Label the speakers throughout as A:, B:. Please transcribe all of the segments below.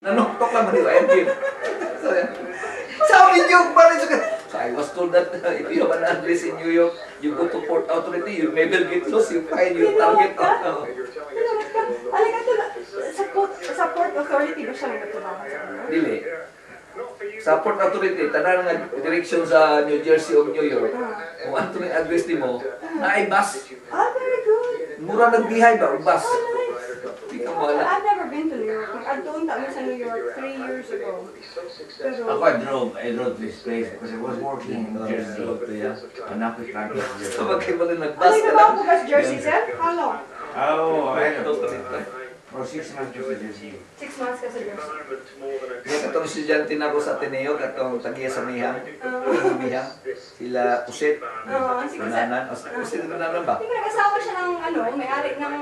A: Nanuktok lang mo, I am here. Sabi niyo, balik sa so I was told that if you have an address in New York, you go to Port Authority, you never get lost, you find your target.
B: Sa Port Authority ba siya nagtulungan sa inyo?
A: Dili. Sa Port Authority, tanan nga direction sa New Jersey o New York. Kung ano yung address ni mo, na ay bus.
B: Very good.
A: Mura nagbihay ba, ang bus. Ikaw mo alam.
B: I've never been to New York. I've done that sa New York 3 years ago. Pero,
C: Ako, I drove this place because I was working in Jersey. Anak ko lang.
A: Gusto magkayo mo rin
B: ano
A: nag-bus
B: yung
A: ka
B: ba
A: lang.
B: ako bukas Jersey, sir? How long?
C: Oh, I had for 6 months to Jersey.
B: 6 months ka sa Jersey.
A: Kaya katong estudyante na ako sa Ateneo, katong tagiya sa Mihang. Mihang. Sila Kusit.
B: Si Kusit.
A: Kunanan. Kusit na Kunanan ba?
B: Hindi ko nag-asawa siya ng may-ari ng...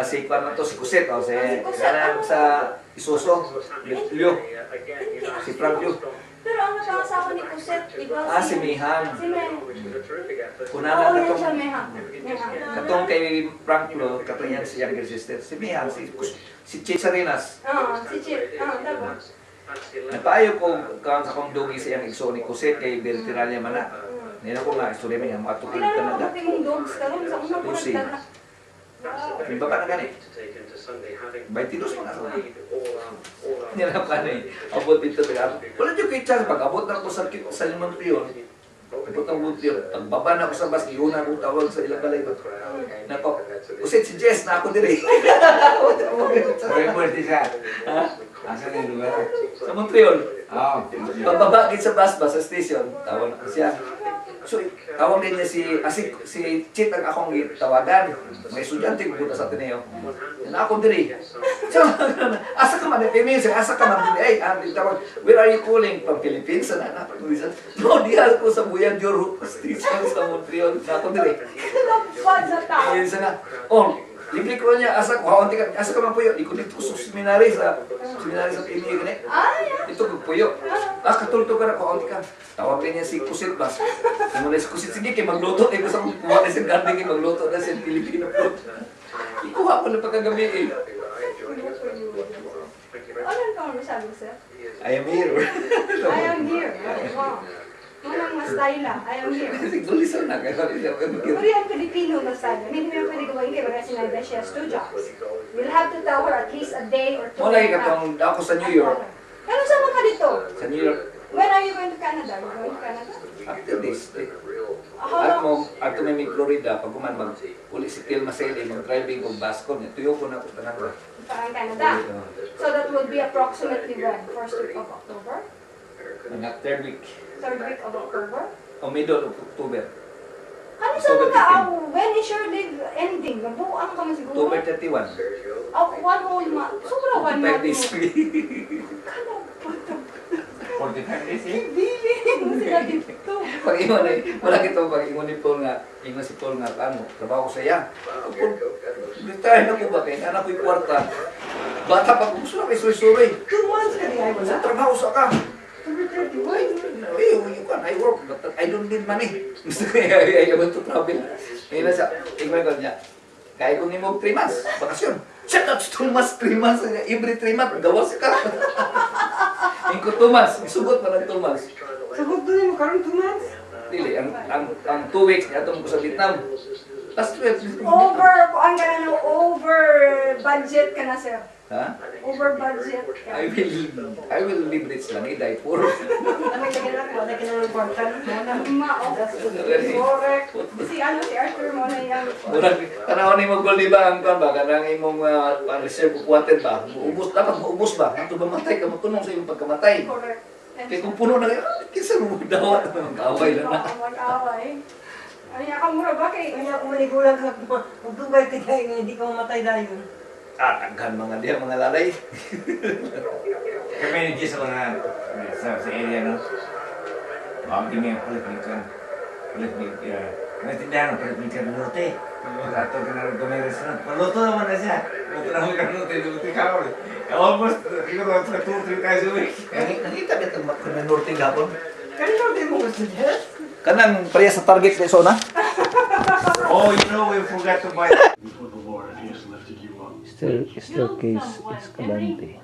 A: Si Kwan na to, si Kusit. Si
B: si Kusit.
A: Kanan sa Isuso. Lyo. Si Frank Lyo.
B: Pero ang nag-asawa ni Kuset, di ba?
A: Si Mihang.
B: Si Mihang.
A: Kunanan
B: Oo, yan siya,
A: katong...
B: Mihang.
A: Katong kay Frank Lyo, katong yan si younger sister. Si Mihang, si Chicharinas.
B: Si Chip. Diba?
A: Napaayo ko kang sa kong dugi sa iyang igso ni Kusit kay Bertiralia man na. Nila ko nga, istorya mo yan, matutuloy
B: Kailan
A: ka
B: mo
A: na da.
B: pati mong dogs ka ron? Sa unang
A: Lucy.
B: pinagdala.
A: May baba na gani. 22 mga sa nila pa na eh. Abot dito taga. Wala nyo kay chance, pag abot na ako sa limang piyon, abot ng wood piyon, pagbaba na ako sa bus, iuna akong tawag sa ilang balay ba? Nako, Kusit si Jess na ako dire.
C: Where was this at?
A: Ha?
C: Asan yung lugar?
A: Sa Montreal.
C: Oh,
A: Pagbaba sa bus ba sa station, tawag na siya. So, tawag din niya si Chit ang akong tawagan. May estudyante ko punta sa Ateneo. Yan ako diri. So, asa ka man, asa ka man, ay, tawag, where are you calling? From Philippines? Sana na, no, di ako sa Buyan Joro Station sa Montreal. Na ako diri.
B: Kalapad sa tao.
A: Ayun sana, libre ko niya, asa ka man po yun. Iko dito sa seminary sa PMA gani. Ito ko po yun. Katulto ka na, kaunti ka. Tawag niya si Kusit ba? Muna si Kusit, sige, kay magluto. Ay, basta kung kuha na si Gandhi, kay magluto na si Filipino food. Ikuha ko na pagkagabi eh.
B: Ano ka mo sabi, sir?
A: I am here.
B: I am here. Wow. Mamang Mastayla, I am here.
A: Sigdulisan na.
B: Pero yung Filipino Mastayla, hindi mo yung pwede gawin kayo kasi sinabi she has 2 jobs. You'll have to tell her at least a day or 2.
A: Mula katong ako sa New York.
B: Ano saan ka dito?
A: Sa New York.
B: When are you going to Canada? You're going to Canada?
A: After this,
B: How long?
A: at may Florida, pag kuman uli si Tilma Sele, mag-driving kong Basco niya, tuyo ko na ako tanan ba?
B: Parang Canada. So that will be approximately when? First week of October?
A: Mga third week.
B: Third week of October?
A: O middle of October.
B: Ano sa mga when is your leave ending? Nabuang ka mo siguro?
A: October 31.
B: One whole month. Sobra 1 month.
A: 5 days.
B: Kano po ito?
C: 45 days eh?
B: Bilin mo sila dito.
A: Pag-ingon eh, wala kito pag-ingon ni Paul nga, ingon si Paul nga, ano, trabaho ko sa iya. Retire na ko ba kayo? Anak ko yung kwarta. Bata pa, gusto na kayo suy-suy.
B: 2 months ka niya.
A: Sa trabaho sa ka.
B: October 31.
A: You can, I work, but I don't need money. Gusto ko I want to travel. Ngayon na siya, tingnan ko niya. Kaya ko ni mo 3 months, bakasyon. Shut up, 2 months, 3 months. Every 3 months, gawas ka. Ingko 2 months, isugot pa ng 2 months.
B: Sagot doon mo karon 2 months?
A: Dili, ang 2 weeks niya itong ko sa Vietnam. Last 12.
B: Kuan ka na ng over budget ka na, sir.
A: Ha?
B: Over budget ka.
A: I will leverage lang, dahil puro.
B: Wala ka na ng kwarta. Correct. Si Arthur mo na yan.
A: Murag, tanaw ni mo gol di ba ang kan ba kanang imong reserve water ba? Ubos dapat maubos ba? Ato ba matay ka matunong sa imong pagkamatay.
B: Correct.
A: Kaya kung puno na kayo, kinsa mo dawat ng kaaway na na.
B: Mag-away. Ay, akamura ba kay?
D: Kanya kung manigulang ka, magdugay ka dahil nga hindi ka mamatay dahil.
A: Taghan mga diya, mga lalay.
C: Community sa mga sa area no. Kami politikan. Natindahan ng politikan ng norte. Ato ka na rin restaurant. Paluto naman na siya. Paluto naman ka ng ka ulit. Almost, ikaw na 2-3 times a week.
A: Nakita ba itong mga norte gapon?
D: Kanino din mo gusto niya?
A: Kanang pareha sa target na iso na?
C: Oh, you know, we forgot to buy.
A: Staircase Escalante.